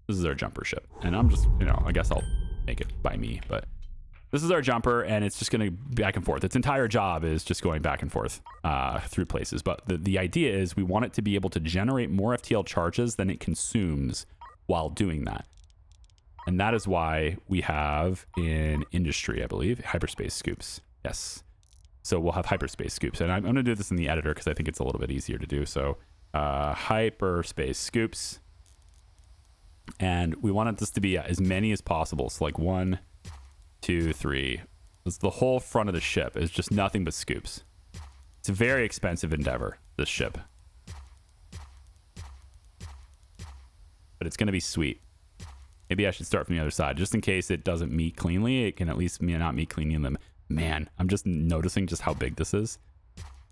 This is our jumper ship. And I'm just, you know, I guess I'll make it by me, but this is our jumper, and it's just going to back and forth. Its entire job is just going back and forth through places. But the idea is we want it to be able to generate more FTL charges than it consumes while doing that. And that is why we have in industry, I believe, hyperspace scoops. Yes. So we'll have hyperspace scoops. And I'm going to do this in the editor because I think it's a little bit easier to do. So hyperspace scoops. And we want this to be as many as possible. So like 1, 2, 3. It's the whole front of the ship is just nothing but scoops. It's a very expensive endeavor, this ship. But it's going to be sweet. Maybe I should start from the other side, just in case it doesn't meet cleanly. It can at least not meet cleanly them. Man, I'm just noticing just how big this is.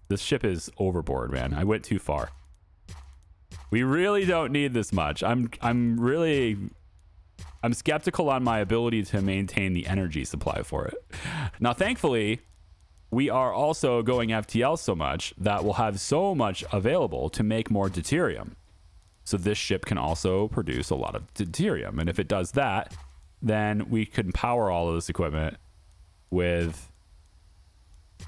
This ship is overboard, man. I went too far. We really don't need this much. I'm skeptical on my ability to maintain the energy supply for it. Now, thankfully, we are also going FTL so much that we'll have so much available to make more deuterium. So this ship can also produce a lot of deuterium. And if it does that, then we can power all of this equipment with...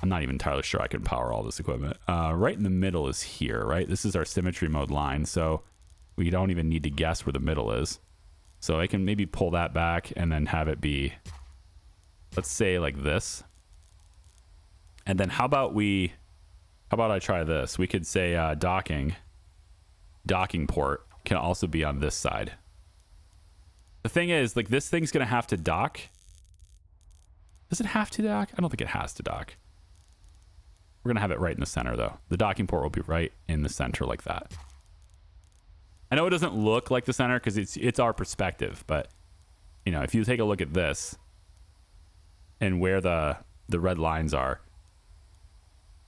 I'm not even entirely sure I can power all this equipment. Right in the middle is here, right? This is our symmetry mode line. So we don't even need to guess where the middle is. So I can maybe pull that back and then have it be, let's say like this. And then how about I try this? We could say docking port can also be on this side. The thing is, like, this thing's gonna have to dock. Does it have to dock? I don't think it has to dock. We're gonna have it right in the center though. The docking port will be right in the center like that. I know it doesn't look like the center because it's our perspective, but you know, if you take a look at this and where the red lines are,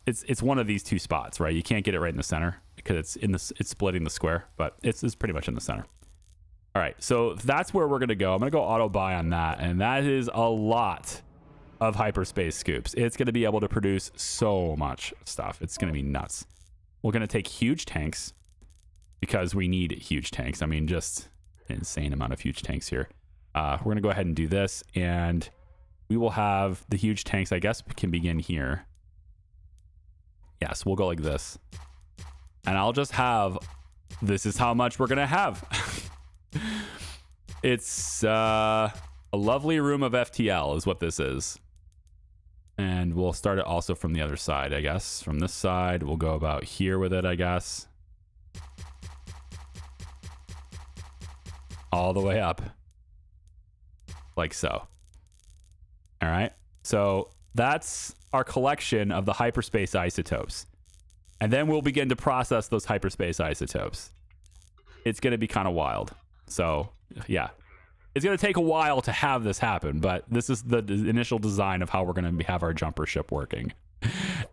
it's one of these two spots, right? You can't get it right in the center because it's splitting the square, but it's pretty much in the center. All right, so that's where we're gonna go. I'm gonna go auto buy on that, and that is a lot of hyperspace scoops. It's gonna be able to produce so much stuff. It's gonna be nuts. We're gonna take huge tanks because we need huge tanks. I mean, just an insane amount of huge tanks here. We're gonna go ahead and do this, and we will have the huge tanks, I guess, can begin here. Yes, we'll go like this. And I'll just have, this is how much we're gonna have. It's a lovely room of FTL is what this is. And we'll start it also from the other side, I guess. From this side, we'll go about here with it, I guess. All the way up. Like so. All right. So that's our collection of the hyperspace isotopes. And then we'll begin to process those hyperspace isotopes. It's going to be kind of wild. So, yeah. It's going to take a while to have this happen, but this is the initial design of how we're going to have our jumper ship working.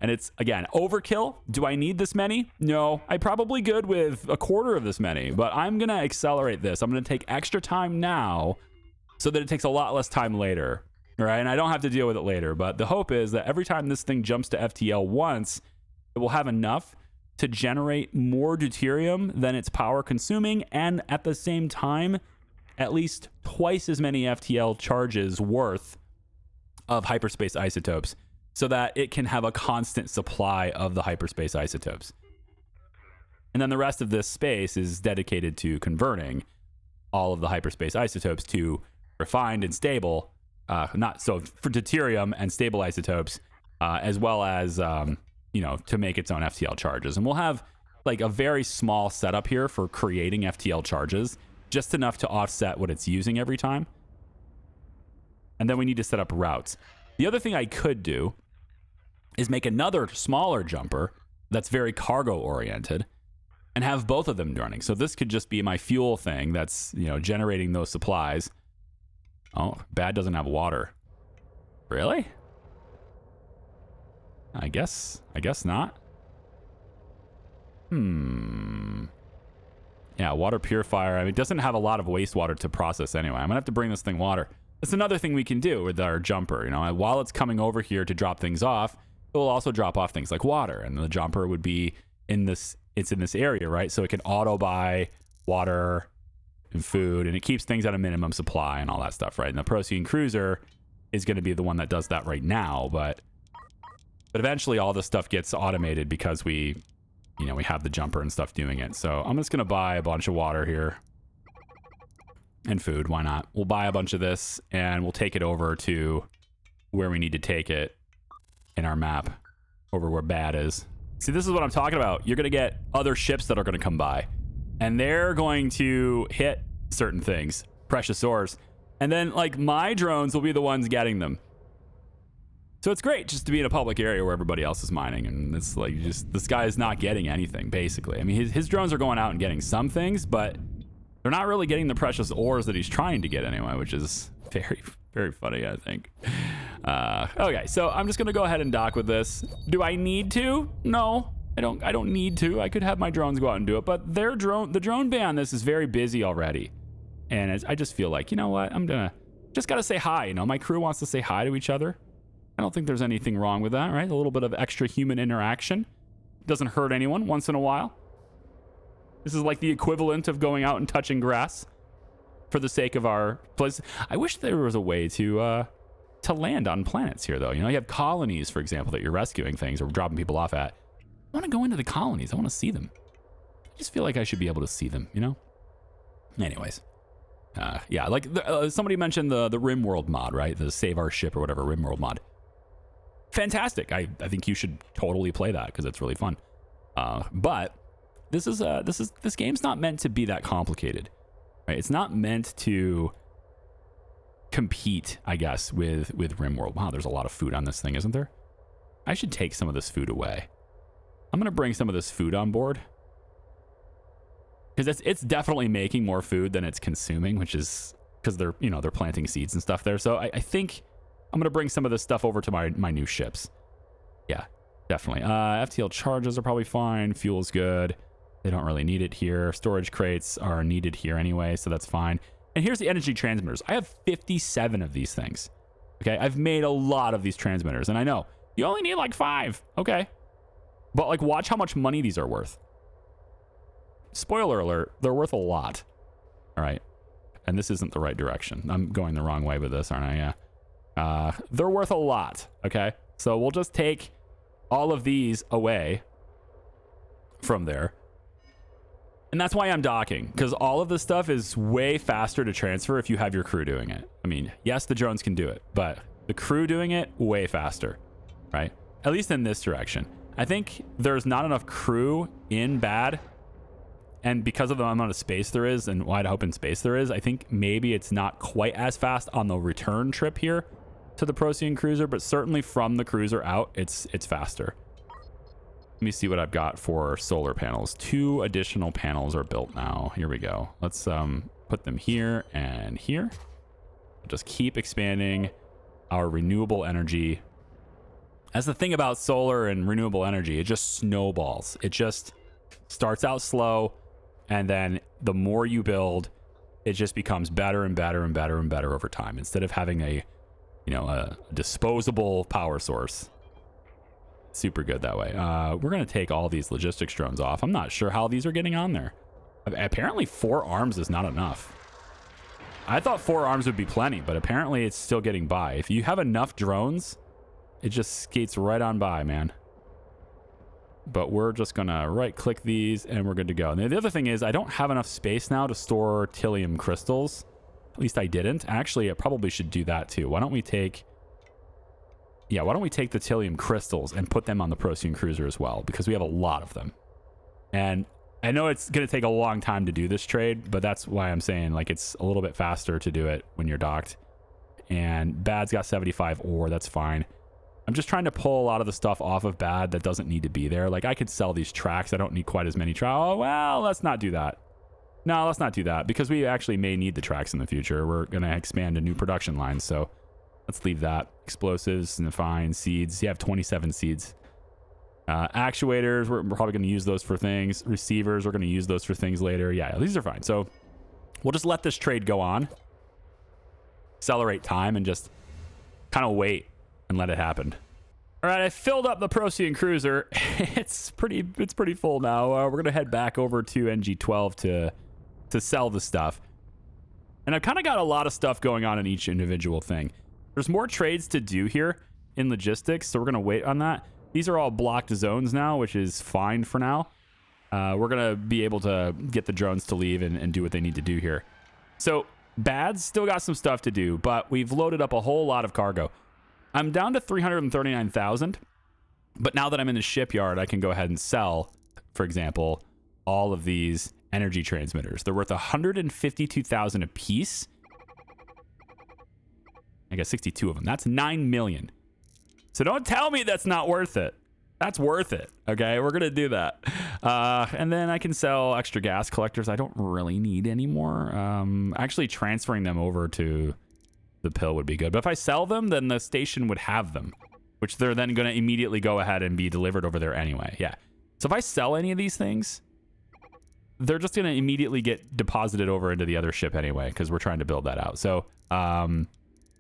And it's, again, overkill. Do I need this many? No. I'm probably good with a quarter of this many, but I'm going to accelerate this. I'm going to take extra time now so that it takes a lot less time later. Right? And I don't have to deal with it later, but the hope is that every time this thing jumps to FTL once, it will have enough to generate more deuterium than its power consuming, and at the same time, at least twice as many FTL charges worth of hyperspace isotopes, so that it can have a constant supply of the hyperspace isotopes. And then the rest of this space is dedicated to converting all of the hyperspace isotopes to refined and stable, for deuterium and stable isotopes, as well as to make its own FTL charges. And we'll have like a very small setup here for creating FTL charges, just enough to offset what it's using every time. And then we need to set up routes. The other thing I could do is make another smaller jumper that's very cargo oriented and have both of them running. So this could just be my fuel thing that's, generating those supplies. Oh, bad doesn't have water. Really? I guess not. Yeah, water purifier. I mean, it doesn't have a lot of wastewater to process anyway. I'm gonna have to bring this thing water. That's another thing we can do with our jumper. While it's coming over here to drop things off, it will also drop off things like water. And the jumper would be in this, it's in this area, right? So it can auto buy water and food, and it keeps things at a minimum supply and all that stuff, right? And the Procyon cruiser is going to be the one that does that right now, but eventually all this stuff gets automated because we have the jumper and stuff doing it. So I'm just going to buy a bunch of water here and food. Why not? We'll buy a bunch of this and we'll take it over to where we need to take it in our map, over where bad is. See, this is what I'm talking about. You're going to get other ships that are going to come by and they're going to hit certain things, precious ores. And then like my drones will be the ones getting them. So it's great just to be in a public area where everybody else is mining, and it's like just this guy is not getting anything basically. I mean, his drones are going out and getting some things, but they're not really getting the precious ores that he's trying to get anyway, which is very, very funny, I think. Okay, so I'm just gonna go ahead and dock with this. Do I need to? No, I don't need to. I could have my drones go out and do it, but the drone bay on this is very busy already, and I just feel like, you know what, I'm gonna just gotta say hi. You know, my crew wants to say hi to each other. I don't think there's anything wrong with that, right? A little bit of extra human interaction doesn't hurt anyone once in a while. This is like the equivalent of going out and touching grass for the sake of our place. I wish there was a way to land on planets here, though. You know, you have colonies, for example, that you're rescuing things or dropping people off at. I want to go into the colonies. I want to see them. I just feel like I should be able to see them, you know? Anyways. Yeah, like somebody mentioned the RimWorld mod, right? The Save Our Ship or whatever RimWorld mod. Fantastic. I think you should totally play that because it's really fun. But this game's not meant to be that complicated, right? It's not meant to compete, I guess, with RimWorld. Wow, there's a lot of food on this thing, isn't there? I should take some of this food away. I'm gonna bring some of this food on board because it's definitely making more food than it's consuming, which is because they're planting seeds and stuff there. So I think I'm gonna bring some of this stuff over to my new ships. Yeah, definitely. FTL charges are probably fine. Fuel's good. They don't really need it here. Storage crates are needed here anyway, so that's fine. And here's the energy transmitters. I have 57 of these things. Okay, I've made a lot of these transmitters, and I know you only need like 5. Okay, but like watch how much money these are worth. Spoiler alert, they're worth a lot. All right, and this isn't the right direction. I'm going the wrong way with this, aren't I? Yeah. They're worth a lot. Okay, so we'll just take all of these away from there. And that's why I'm docking, because all of this stuff is way faster to transfer if you have your crew doing it. I mean, yes, the drones can do it, but the crew doing it, way faster, right? At least in this direction. I think there's not enough crew in bad, and because of the amount of space there is and wide open space there is, I think maybe it's not quite as fast on the return trip here to the Procyon cruiser, but certainly from the cruiser out, it's faster. Let me see what I've got for solar panels. 2 additional panels are built now. Here we go. Let's put them here and here. Just keep expanding our renewable energy. That's the thing about solar and renewable energy. It just snowballs. It just starts out slow, and then the more you build, it just becomes better and better and better and better over time. Instead of having a disposable power source. Super good that way. We're going to take all these logistics drones off. I'm not sure how these are getting on there. Apparently 4 arms is not enough. I thought 4 arms would be plenty, but apparently it's still getting by. If you have enough drones, it just skates right on by, man. But we're just going to right click these and we're good to go. And the other thing is I don't have enough space now to store Tilium crystals. At least I didn't. Actually, I probably should do that too. Why don't we take the Tilium crystals and put them on the Procyon cruiser as well, because we have a lot of them. And I know it's going to take a long time to do this trade, but that's why I'm saying like it's a little bit faster to do it when you're docked. And Bad's got 75 ore. That's fine. I'm just trying to pull a lot of the stuff off of Bad that doesn't need to be there. Like I could sell these tracks. I don't need quite as many tracks. Oh, well, let's not do that. No, let's not do that, because we actually may need the tracks in the future. We're going to expand a new production line, so let's leave that. Explosives and fine. Seeds. You have 27 seeds. Actuators, we're probably going to use those for things. Receivers, we're going to use those for things later. Yeah, these are fine. So we'll just let this trade go on. Accelerate time and just kind of wait and let it happen. All right, I filled up the Procyon cruiser. It's pretty full now. We're going to head back over to NG12 to sell the stuff. And I've kind of got a lot of stuff going on in each individual thing. There's more trades to do here in logistics, so we're going to wait on that. These are all blocked zones now, which is fine for now. We're going to be able to get the drones to leave and do what they need to do here. So Bad's still got some stuff to do, but we've loaded up a whole lot of cargo. I'm down to 339,000, but now that I'm in the shipyard, I can go ahead and sell, for example, all of these energy transmitters. They're worth 152,000 a piece. I got 62 of them. That's 9 million. So don't tell me that's not worth it. That's worth it. Okay, we're gonna do that. And then I can sell extra gas collectors. I don't really need any more. Actually transferring them over to the pill would be good. But if I sell them, then the station would have them, which they're then gonna immediately go ahead and be delivered over there anyway. Yeah. So if I sell any of these things, they're just gonna immediately get deposited over into the other ship anyway, because we're trying to build that out. So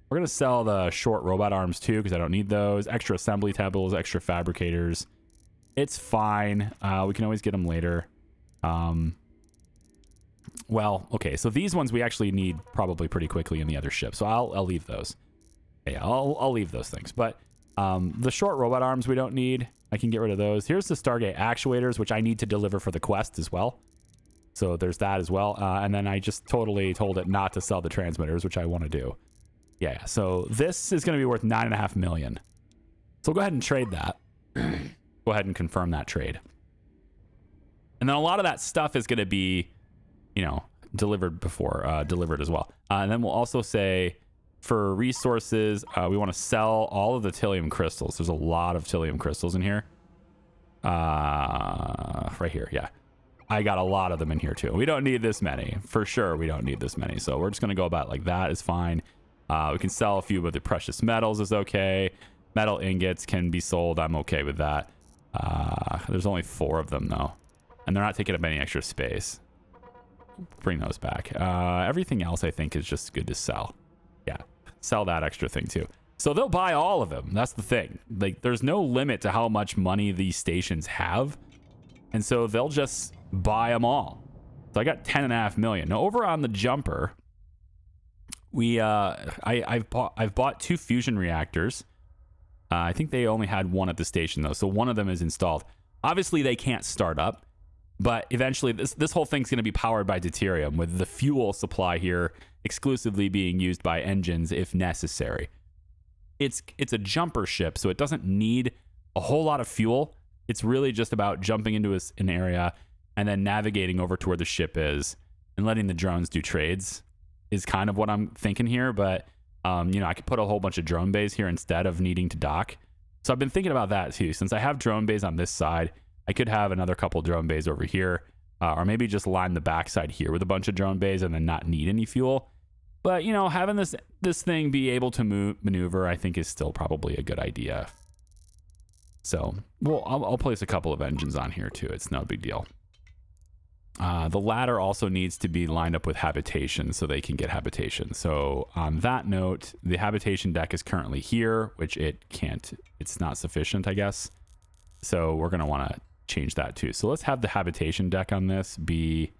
we're going to sell the short robot arms too, because I don't need those. Extra assembly tables, extra fabricators. It's fine. We can always get them later. Well, okay. So these ones we actually need probably pretty quickly in the other ship. So I'll leave those. Yeah, I'll leave those things. But the short robot arms we don't need. I can get rid of those. Here's the Stargate actuators, which I need to deliver for the quest as well. So there's that as well. And then I just totally told it not to sell the transmitters, which I want to do. Yeah, so this is going to be worth 9.5 million. So we'll go ahead and trade that. Go ahead and confirm that trade. And then a lot of that stuff is going to be, delivered as well. And then we'll also say for resources, we want to sell all of the Tilium crystals. There's a lot of Tilium crystals in here. Right here, yeah. I got a lot of them in here too. We don't need this many. For sure, we don't need this many. So we're just going to go about like that is fine. We can sell a few of the precious metals is okay. Metal ingots can be sold. I'm okay with that. There's only 4 of them though. And they're not taking up any extra space. Bring those back. Everything else I think is just good to sell. Yeah, sell that extra thing too. So they'll buy all of them. That's the thing. Like there's no limit to how much money these stations have. And so they'll just buy them all. So I got 10.5 million. Now over on the jumper, I've bought 2 fusion reactors. I think they only had 1 at the station though, so 1 of them is installed. Obviously they can't start up, but eventually this whole thing's going to be powered by deuterium, with the fuel supply here exclusively being used by engines if necessary. It's a jumper ship, so it doesn't need a whole lot of fuel. It's really just about jumping into an area and then navigating over to where the ship is and letting the drones do trades. Is kind of what I'm thinking here, but I could put a whole bunch of drone bays here instead of needing to dock. So I've been thinking about that too. Since I have drone bays on this side, I could have another couple drone bays over here, or maybe just line the backside here with a bunch of drone bays and then not need any fuel. But having this thing be able to maneuver, I think is still probably a good idea. So I'll place a couple of engines on here too. It's no big deal. The ladder also needs to be lined up with habitation so they can get habitation. So on that note, the habitation deck is currently here, which it's not sufficient, I guess. So we're going to want to change that too. So let's have the habitation deck on this be,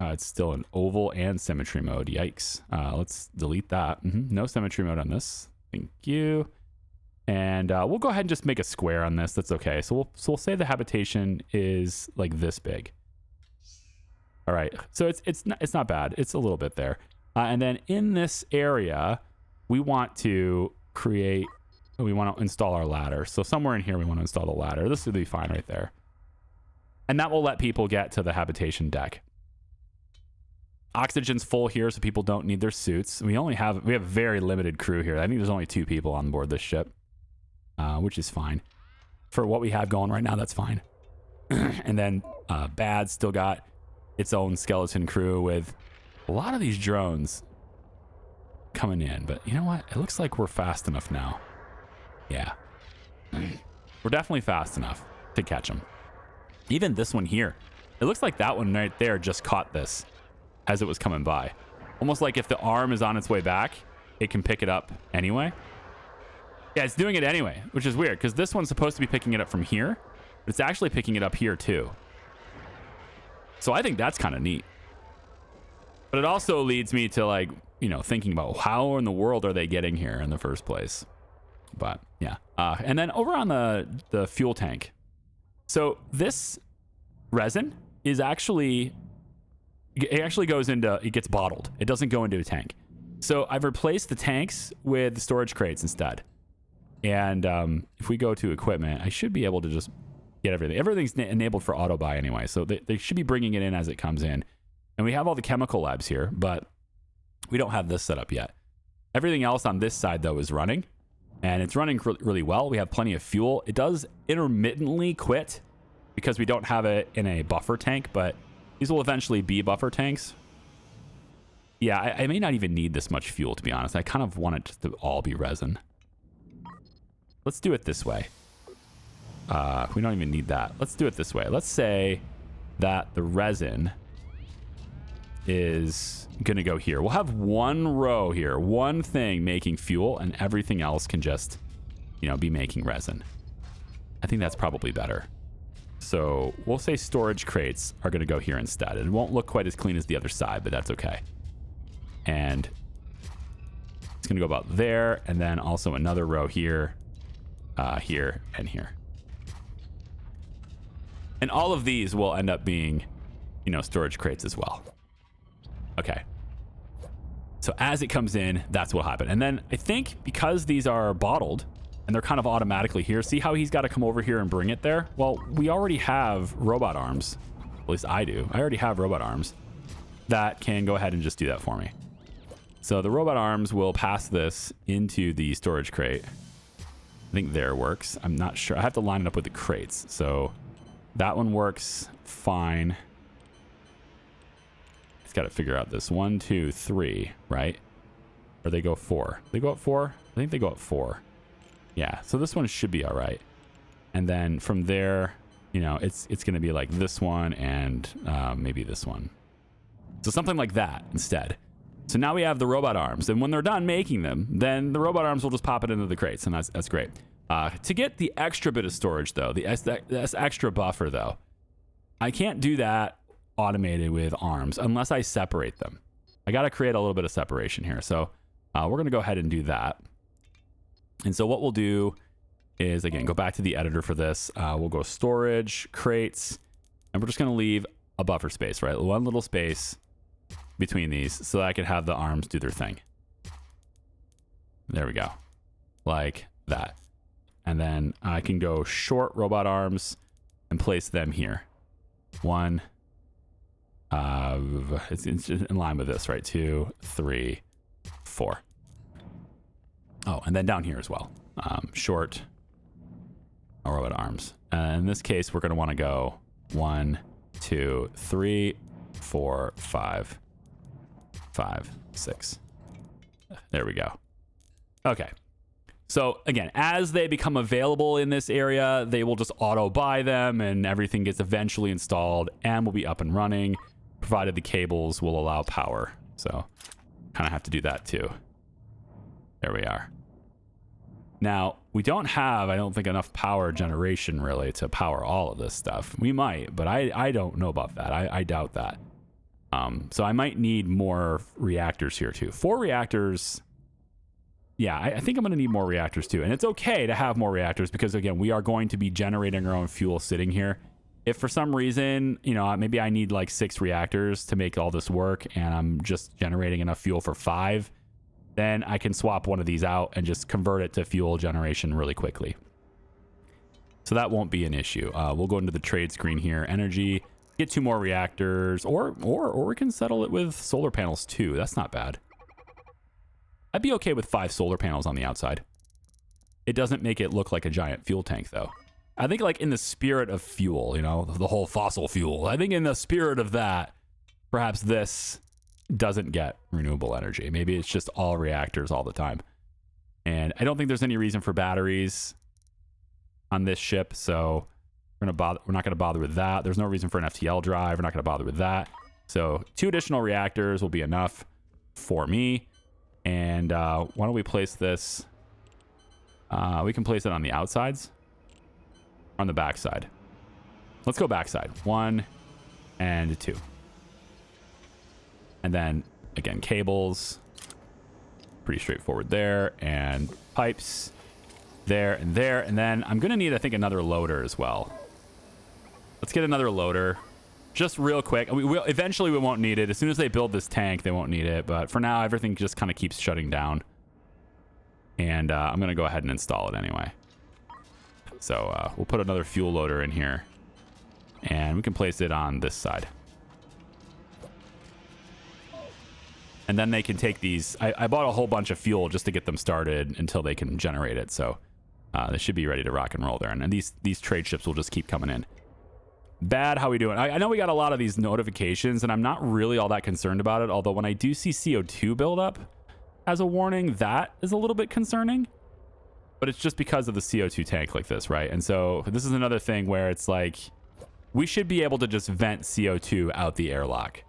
it's still an oval and symmetry mode. Yikes. Let's delete that. No symmetry mode on this. Thank you. And we'll go ahead and just make a square on this. That's okay. So we'll say the habitation is like this big. All right. So it's not bad. It's a little bit there. And then in this area, we want to install our ladder. So somewhere in here, we want to install the ladder. This would be fine right there. And that will let people get to the habitation deck. Oxygen's full here, so people don't need their suits. We have very limited crew here. I think there's only 2 people on board this ship. Which is fine. For what we have going right now, that's fine. And then Bad still got its own skeleton crew with a lot of these drones coming in. But you know what? It looks like we're fast enough now. Yeah. We're definitely fast enough to catch them. Even this one here. It looks like that one right there just caught this as it was coming by. Almost like if the arm is on its way back, it can pick it up anyway. Yeah, it's doing it anyway, which is weird because this one's supposed to be picking it up from here, but it's actually picking it up here too. So I think that's kind of neat. But it also leads me to like, you know, thinking about how in the world are they getting here in the first place? But yeah. And then over on the fuel tank. So this resin is actually, it actually goes into, it gets bottled. It doesn't go into a tank. So I've replaced the tanks with storage crates instead. And if we go to equipment, I should be able to just get everything. Everything's enabled for auto buy anyway. So they should be bringing it in as it comes in. And we have all the chemical labs here, but we don't have this set up yet. Everything else on this side, though, is running. And it's running really well. We have plenty of fuel. It does intermittently quit because we don't have it in a buffer tank, but these will eventually be buffer tanks. Yeah, I may not even need this much fuel, to be honest. I kind of want it to all be resin. Let's do it this way. We don't even need that. Let's do it this way. Let's say that the resin is going to go here. We'll have one row here, one thing making fuel, and everything else can just, you know, be making resin. I think that's probably better. So we'll say storage crates are going to go here instead. It won't look quite as clean as the other side, but that's okay. And it's going to go about there, and then also another row here, here, and here. And all of these will end up being, you know, storage crates as well. Okay. So as it comes in, that's what will happen. And then I think because these are bottled and they're kind of automatically here, see how he's got to come over here and bring it there? Well, we already have robot arms. At least I do. I already have robot arms that can go ahead and just do that for me. So the robot arms will pass this into the storage crate. I think there works. I'm not sure. I have to line it up with the crates. So that one works fine. Got to figure out this 1, 2, 3, right? Or they go 4. They go up 4. I think they go up 4. Yeah, so this one should be all right. And then from there, you know, it's going to be like this one and maybe this one. So something like that instead. So now we have the robot arms, and when they're done making them, then the robot arms will just pop it into the crates, and that's great. To get the extra bit of storage though, this extra buffer though, I can't do that automated with arms unless I separate them. I got to create a little bit of separation here. So we're going to go ahead and do that. And so what we'll do is, again, go back to the editor for this. We'll go storage, crates, and we're just going to leave a buffer space, right? One little space between these so that I can have the arms do their thing. There we go. Like that. And then I can go short robot arms and place them here. One, it's in line with this, right? 2, 3, 4. Oh, and then down here as well. Short robot arms. In this case, we're going to want to go 1, 2, 3, 4, 5, 5, 6. There we go. Okay. So again, as they become available in this area, they will just auto buy them and everything gets eventually installed and will be up and running, provided the cables will allow power. So kind of have to do that too. There we are. Now, we don't have, I don't think, enough power generation really to power all of this stuff. We might, but I don't know about that. I doubt that. So I might need more reactors here too. 4 reactors. Yeah, I think I'm going to need more reactors too. And it's okay to have more reactors because, again, we are going to be generating our own fuel sitting here. If for some reason, you know, maybe I need like 6 reactors to make all this work and I'm just generating enough fuel for 5, then I can swap one of these out and just convert it to fuel generation really quickly. So that won't be an issue. We'll go into the trade screen here. Energy, get 2 more reactors, or we can settle it with solar panels too. That's not bad. I'd be okay with 5 solar panels on the outside. It doesn't make it look like a giant fuel tank though. I think like in the spirit of fuel, you know, the whole fossil fuel, I think in the spirit of that, perhaps this doesn't get renewable energy. Maybe it's just all reactors all the time. And I don't think there's any reason for batteries on this ship. So we're not going to bother with that. There's no reason for an FTL drive. We're not going to bother with that. So 2 additional reactors will be enough for me. And why don't we place this? We can place it on the outsides. On the backside. Let's go backside. 1 and 2. And then again, cables, pretty straightforward there, and pipes there and there. And then I'm gonna need, I think, another loader as well. Let's get another loader just real quick. Eventually we won't need it. As soon as they build this tank, they won't need it. But for now, everything just kind of keeps shutting down. And I'm going to go ahead and install it anyway. So we'll put another fuel loader in here. And we can place it on this side. And then they can take these. I bought a whole bunch of fuel just to get them started until they can generate it. So they should be ready to rock and roll there. And these trade ships will just keep coming in. Bad, how we doing? I know we got a lot of these notifications, and I'm not really all that concerned about it. Although when I do see CO2 build up as a warning, that is a little bit concerning. But it's just because of the CO2 tank like this, right? And so this is another thing where it's like, we should be able to just vent CO2 out the airlock.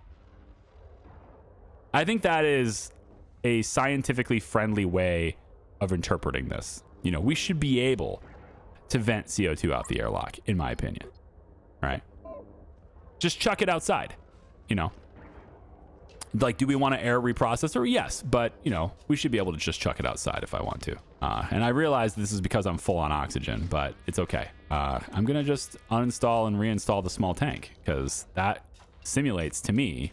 I think that is a scientifically friendly way of interpreting this. You know, we should be able to vent CO2 out the airlock, in my opinion. Right? Just chuck it outside, you know? Like, do we want an air reprocessor? Yes, but, you know, we should be able to just chuck it outside if I want to. And I realize this is because I'm full on oxygen, but it's okay. I'm going to just uninstall and reinstall the small tank because that simulates, to me,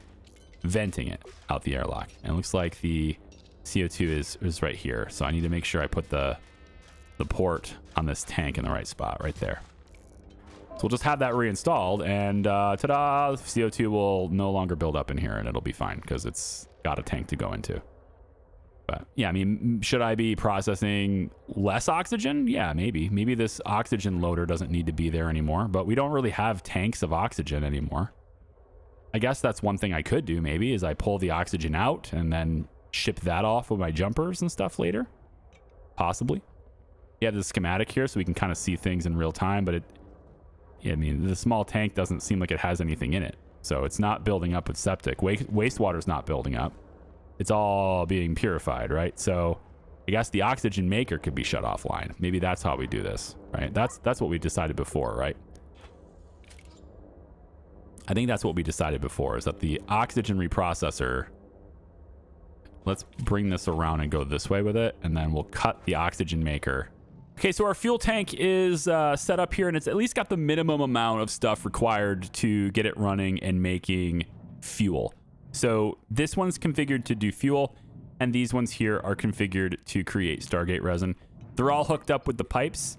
venting it out the airlock. And it looks like the CO2 is right here. So I need to make sure I put the port on this tank in the right spot right there. So we'll just have that reinstalled, and ta-da, CO2 will no longer build up in here, and it'll be fine because it's got a tank to go into. But yeah, I mean, should I be processing less oxygen? Yeah, maybe. Maybe this oxygen loader doesn't need to be there anymore, but we don't really have tanks of oxygen anymore. I guess that's one thing I could do, maybe, is I pull the oxygen out and then ship that off with my jumpers and stuff later. Possibly. Yeah, the schematic here so we can kind of see things in real time, but yeah, I mean, the small tank doesn't seem like it has anything in it. So it's not building up with septic. Wastewater's not building up. It's all being purified, right? So I guess the oxygen maker could be shut offline. Maybe that's how we do this, right? That's what we decided before, right? I think that's what we decided before, is that the oxygen reprocessor... Let's bring this around and go this way with it, and then we'll cut the oxygen maker. Okay, so our fuel tank is set up here, and it's at least got the minimum amount of stuff required to get it running and making fuel. So this one's configured to do fuel, and these ones here are configured to create Stargate resin. They're all hooked up with the pipes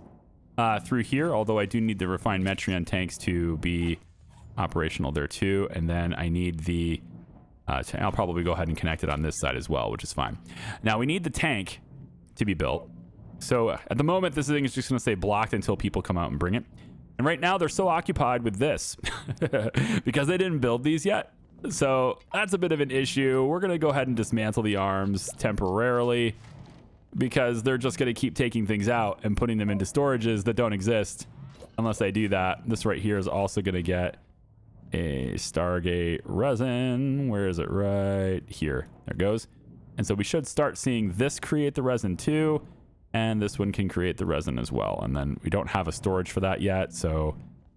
through here, although I do need the refined Metreon tanks to be operational there too. And then I need the... I'll probably go ahead and connect it on this side as well, which is fine. Now, we need the tank to be built. So at the moment, this thing is just going to say blocked until people come out and bring it. And right now, they're so occupied with this because they didn't build these yet. So that's a bit of an issue. We're going to go ahead and dismantle the arms temporarily because they're just going to keep taking things out and putting them into storages that don't exist unless I do that. This right here is also going to get a Stargate resin. Where is it? Right here. There it goes. And so we should start seeing this create the resin too. And this one can create the resin as well. And then we don't have a storage for that yet, so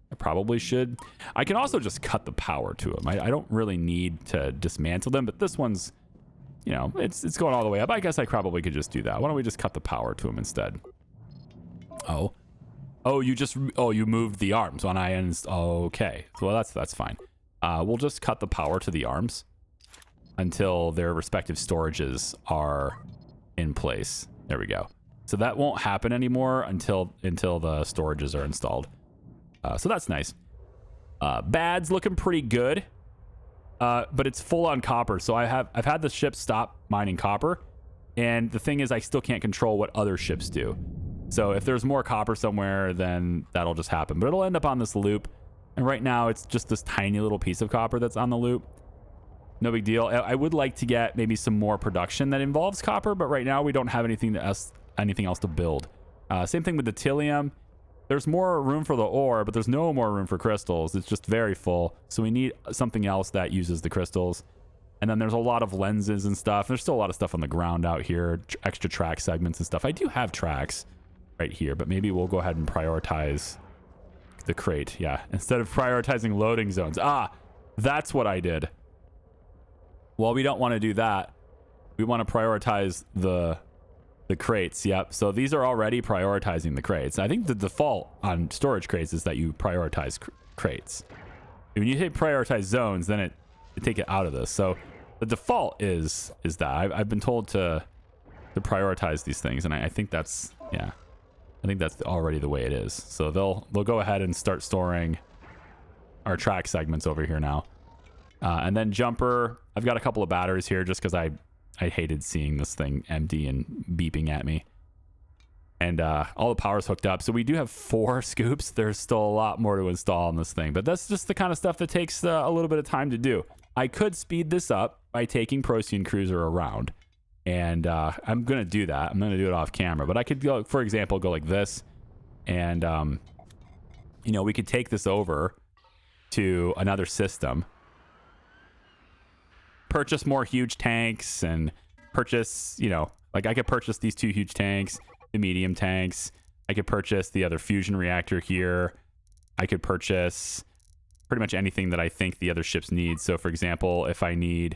I probably should. I can also just cut the power to them. I don't really need to dismantle them, but this one's, you know, it's going all the way up. I guess I probably could just do that. Why don't we just cut the power to them instead? Oh, you moved the arms on okay. Well, that's fine. We'll just cut the power to the arms until their respective storages are in place. There we go. So that won't happen anymore until the storages are installed. So that's nice. Bad's looking pretty good, but it's full on copper. So I've had the ship stop mining copper, and the thing is, I still can't control what other ships do. So if there's more copper somewhere, then that'll just happen. But it'll end up on this loop, and right now it's just this tiny little piece of copper that's on the loop. No big deal. I would like to get maybe some more production that involves copper, but right now we don't have anything else to build. Same thing with the Tilium. There's more room for the ore, but there's no more room for crystals. It's just very full. So we need something else that uses the crystals. And then there's a lot of lenses and stuff. There's still a lot of stuff on the ground out here, extra track segments and stuff. I do have tracks right here, but maybe we'll go ahead and prioritize the crate. Yeah, instead of prioritizing loading zones. That's what I did. Well, we don't want to do that. We want to prioritize the crates. Yep. So these are already prioritizing the crates. I think the default on storage crates is that you prioritize crates. When you hit prioritize zones, then it take it out of this. So the default is that I've been told to prioritize these things, and I think that's, yeah, I think that's already the way it is. So they'll go ahead and start storing our track segments over here now. And then jumper, I've got a couple of batteries here just because I hated seeing this thing empty and beeping at me. And all the power's hooked up. So we do have 4 scoops. There's still a lot more to install on this thing. But that's just the kind of stuff that takes a little bit of time to do. I could speed this up by taking Procyon Cruiser around. And I'm going to do that. I'm going to do it off camera. But I could go, for example, go like this. And, you know, we could take this over to another system. Purchase more huge tanks and purchase, you know, like I could purchase these 2 huge tanks, the medium tanks. I could purchase the other fusion reactor here. I could purchase pretty much anything that I think the other ships need. So, for example, if I need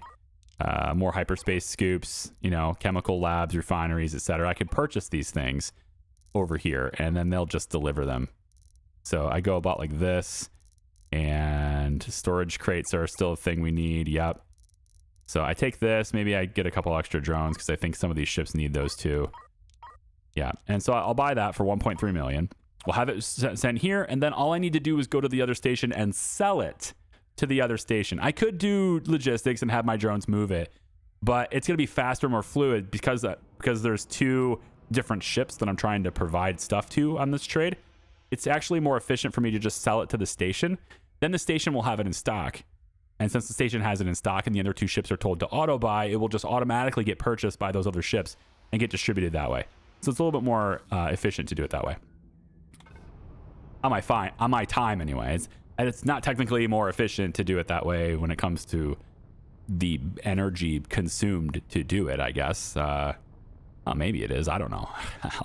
more hyperspace scoops, you know, chemical labs, refineries, etc., I could purchase these things over here, and then they'll just deliver them. So I go about like this, and storage crates are still a thing we need. Yep. So I take this, maybe I get a couple extra drones because I think some of these ships need those too. Yeah, and so I'll buy that for 1.3 million. We'll have it sent here, and then all I need to do is go to the other station and sell it to the other station. I could do logistics and have my drones move it, but it's going to be faster, more fluid because there's 2 different ships that I'm trying to provide stuff to on this trade. It's actually more efficient for me to just sell it to the station. Then the station will have it in stock. And since the station has it in stock and the other 2 ships are told to auto buy, it will just automatically get purchased by those other ships and get distributed that way. So it's a little bit more efficient to do it that way. On my time anyways. And it's not technically more efficient to do it that way when it comes to the energy consumed to do it, I guess. Maybe it is. I don't know.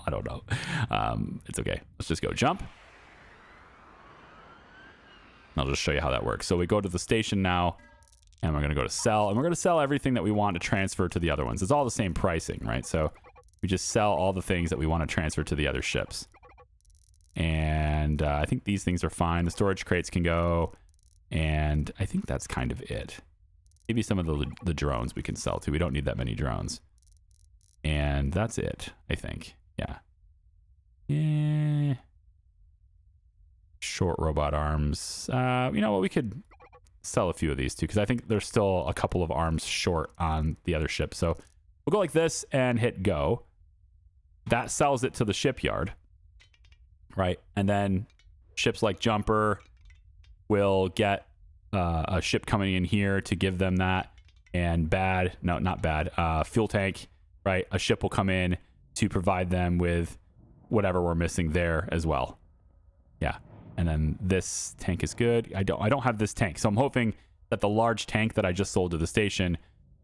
I don't know. It's okay. Let's just go jump. I'll just show you how that works. So we go to the station now, and we're going to go to sell, and we're going to sell everything that we want to transfer to the other ones. It's all the same pricing, right? So we just sell all the things that we want to transfer to the other ships. And I think these things are fine. The storage crates can go, and I think that's kind of it. Maybe some of the drones we can sell to. We don't need that many drones. And that's it, I think. Yeah. Yeah. Short robot arms. You know what? We could sell a few of these too, because I think there's still a couple of arms short on the other ship. So we'll go like this and hit go. That sells it to the shipyard, right? And then ships like Jumper will get a ship coming in here to give them that. And fuel tank, right? A ship will come in to provide them with whatever we're missing there as well. Yeah. And then this tank is good. I don't have this tank, so I'm hoping that the large tank that I just sold to the station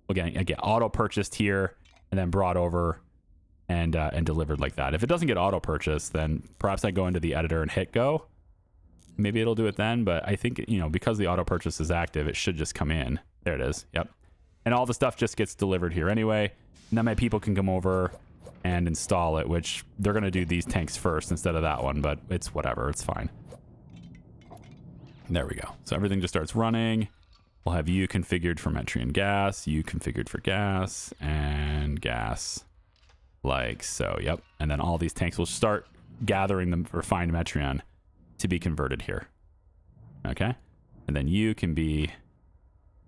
will get auto purchased here and then brought over and delivered like that. If it doesn't get auto purchased, then perhaps I go into the editor and hit go. Maybe it'll do it then, but I think, you know, because the auto purchase is active, it should just come in. There it is. Yep. And all the stuff just gets delivered here anyway. And then my people can come over and install it, which they're going to do these tanks first instead of that one, but it's whatever. It's fine. There we go. So everything just starts running. We'll have you configured for metry and gas, you configured for gas, and gas like so. Yep. And then all these tanks will start gathering the refined metreon to be converted here. Okay. And then you can be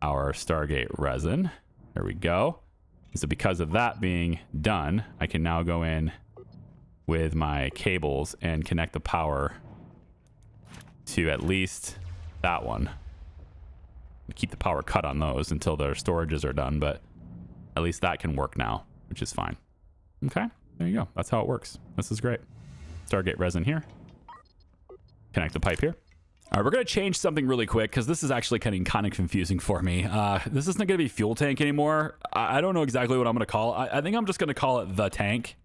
our Stargate resin. There we go. So because of that being done, I can now go in with my cables and connect the power to at least that one. Keep the power cut on those until their storages are done, but at least that can work now, which is fine. Okay, there you go. That's how it works. This is great. Stargate resin here. Connect the pipe here. All right, we're going to change something really quick because this is actually getting kind of confusing for me. This isn't going to be fuel tank anymore. I don't know exactly what I'm going to call it. I think I'm just going to call it the tank.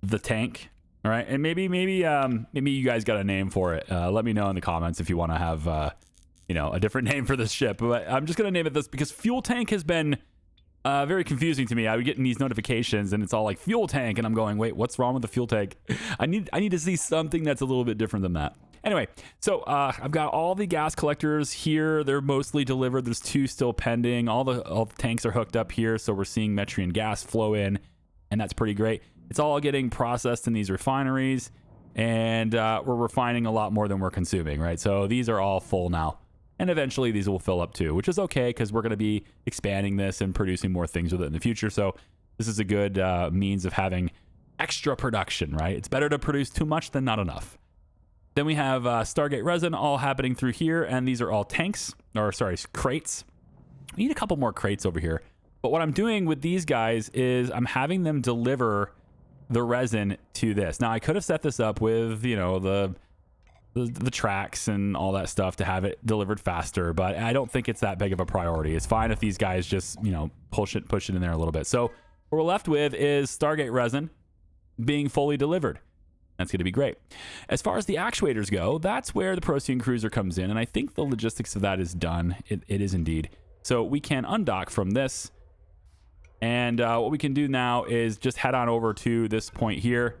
The tank. All right, and maybe you guys got a name for it. Let me know in the comments if you want to have a different name for this ship. But I'm just going to name it this because fuel tank has been very confusing to me. I would get in these notifications and it's all like fuel tank, and I'm going, wait, what's wrong with the fuel tank? I need to see something that's a little bit different than that. Anyway, so I've got all the gas collectors here. They're mostly delivered. There's 2 still pending. All the tanks are hooked up here, so we're seeing Metrian gas flow in, and that's pretty great. It's all getting processed in these refineries, and we're refining a lot more than we're consuming, right? So these are all full now. And eventually these will fill up too, which is okay because we're going to be expanding this and producing more things with it in the future. So this is a good means of having extra production, right? It's better to produce too much than not enough. Then we have Stargate resin all happening through here, and these are all tanks, or sorry, crates. We need a couple more crates over here. But what I'm doing with these guys is I'm having them deliver the resin to this. Now I could have set this up with, the tracks and all that stuff to have it delivered faster, but I don't think it's that big of a priority. It's fine if these guys just, push it in there a little bit. So what we're left with is Stargate resin being fully delivered. That's going to be great. As far as the actuators go, that's where the Procyon Cruiser comes in, and I think the logistics of that is done. It is indeed. So we can undock from this, and what we can do now is just head on over to this point here.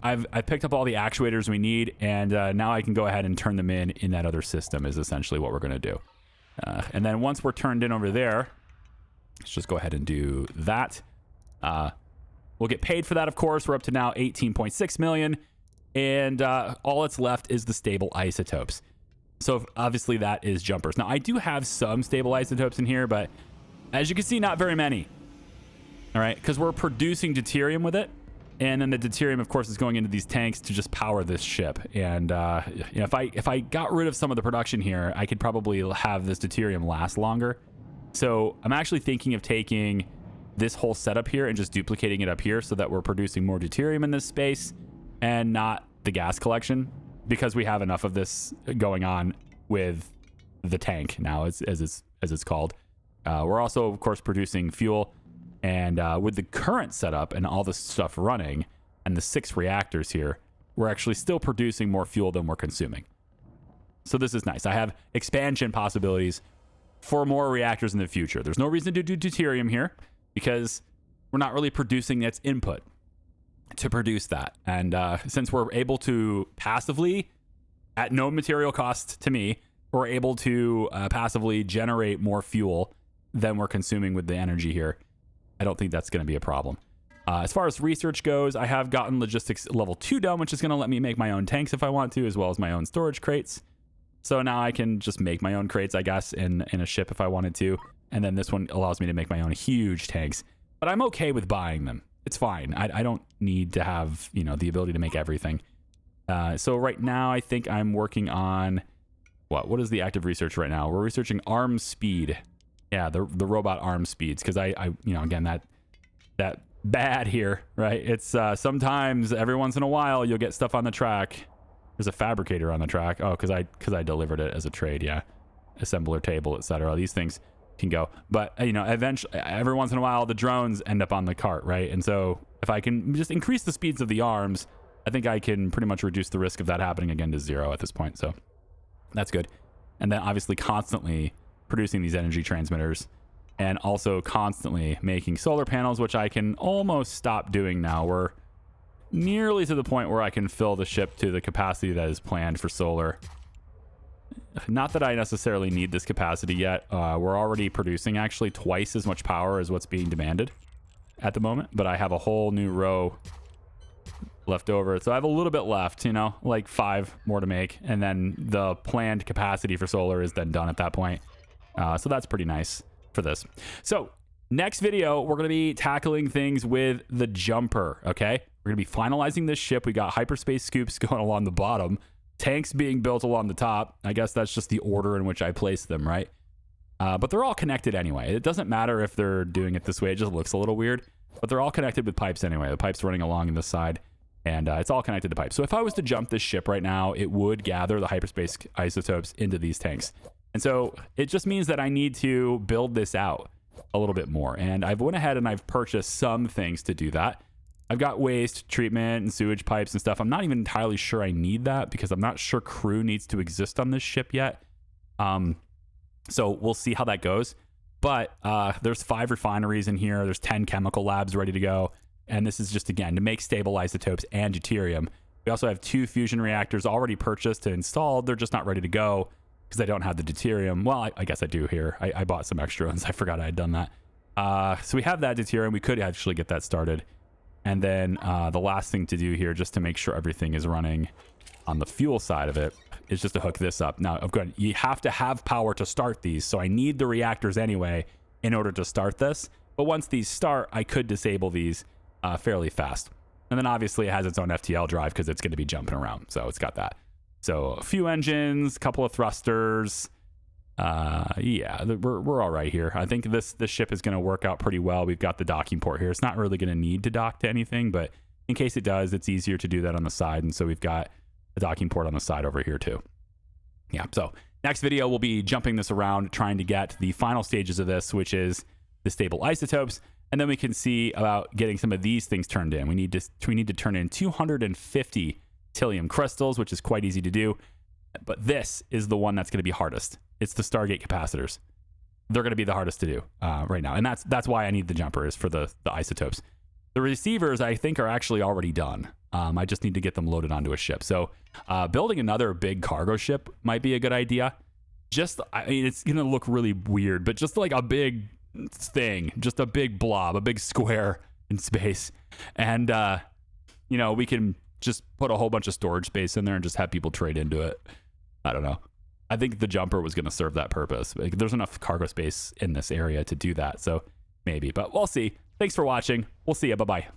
I've picked up all the actuators we need, and now I can go ahead and turn them in that other system is essentially what we're going to do. And then once we're turned in over there, let's just go ahead and do that. We'll get paid for that, of course. We're up to now 18.6 million, and all that's left is the stable isotopes. So obviously that is jumpers. Now I do have some stable isotopes in here, but as you can see, not very many. All right, because we're producing deuterium with it. And then the deuterium, of course, is going into these tanks to just power this ship. And if I got rid of some of the production here, I could probably have this deuterium last longer. So I'm actually thinking of taking this whole setup here and just duplicating it up here so that we're producing more deuterium in this space and not the gas collection, because we have enough of this going on with the tank now, as it's called. We're also, of course, producing fuel. And with the current setup and all this stuff running and the 6 reactors here, we're actually still producing more fuel than we're consuming. So this is nice. I have expansion possibilities for more reactors in the future. There's no reason to do deuterium here because we're not really producing its input to produce that. And since we're able to passively, at no material cost to me, we're able to passively generate more fuel than we're consuming with the energy here. I don't think that's going to be a problem. As far as research goes, I have gotten logistics level 2 done, which is going to let me make my own tanks if I want to, as well as my own storage crates. So now I can just make my own crates, I guess, in a ship if I wanted to. And then this one allows me to make my own huge tanks. But I'm okay with buying them. It's fine. I don't need to have, the ability to make everything. So right now, I think I'm working on... What is the active research right now? We're researching arm speed. Yeah, the robot arm speeds, because I again, that bad here, right? It's sometimes every once in a while you'll get stuff on the track. There's a fabricator on the track. Oh, because I delivered it as a trade. Yeah, assembler table, etc. These things can go, but eventually, every once in a while, the drones end up on the cart, right? And so if I can just increase the speeds of the arms, I think I can pretty much reduce the risk of that happening again to 0 at this point. So that's good. And then obviously constantly producing these energy transmitters, and also constantly making solar panels, which I can almost stop doing now. We're nearly to the point where I can fill the ship to the capacity that is planned for solar. Not that I necessarily need this capacity yet. We're already producing actually twice as much power as what's being demanded at the moment, but I have a whole new row left over. So I have a little bit left, like 5 more to make. And then the planned capacity for solar is then done at that point. So that's pretty nice for this. So next video, we're going to be tackling things with the jumper, okay? We're going to be finalizing this ship. We got hyperspace scoops going along the bottom, tanks being built along the top. I guess that's just the order in which I place them, right? But they're all connected anyway. It doesn't matter if they're doing it this way. It just looks a little weird. But they're all connected with pipes anyway. The pipe's running along in this side, and it's all connected to pipes. So if I was to jump this ship right now, it would gather the hyperspace isotopes into these tanks. And so it just means that I need to build this out a little bit more. And I've went ahead and I've purchased some things to do that. I've got waste treatment and sewage pipes and stuff. I'm not even entirely sure I need that because I'm not sure crew needs to exist on this ship yet. So we'll see how that goes. But there's 5 refineries in here. There's 10 chemical labs ready to go. And this is just, again, to make stable isotopes and deuterium. We also have 2 fusion reactors already purchased and installed. They're just not ready to go because I don't have the deuterium. Well, I guess I do here. I bought some extra ones. I forgot I had done that. So we have that deuterium. We could actually get that started. And then the last thing to do here, just to make sure everything is running on the fuel side of it, is just to hook this up. Now, you have to have power to start these, so I need the reactors anyway in order to start this. But once these start, I could disable these fairly fast. And then obviously it has its own FTL drive because it's going to be jumping around. So it's got that. So a few engines, a couple of thrusters. Yeah, we're all right here. I think this ship is going to work out pretty well. We've got the docking port here. It's not really going to need to dock to anything, but in case it does, it's easier to do that on the side. And so we've got a docking port on the side over here too. Yeah, so next video, we'll be jumping this around, trying to get the final stages of this, which is the stable isotopes. And then we can see about getting some of these things turned in. We need to turn in 250 Tillium crystals, which is quite easy to do. But this is the one that's going to be hardest. It's the Stargate capacitors. They're going to be the hardest to do right now. And that's why I need the jumper, is for the isotopes. The receivers, I think, are actually already done. I just need to get them loaded onto a ship. So building another big cargo ship might be a good idea. I mean, it's going to look really weird, but just like a big thing, just a big blob, a big square in space. And, we can just put a whole bunch of storage space in there and just have people trade into it. I don't know. I think the jumper was going to serve that purpose. Like, there's enough cargo space in this area to do that. So maybe, but we'll see. Thanks for watching. We'll see you. Bye-bye.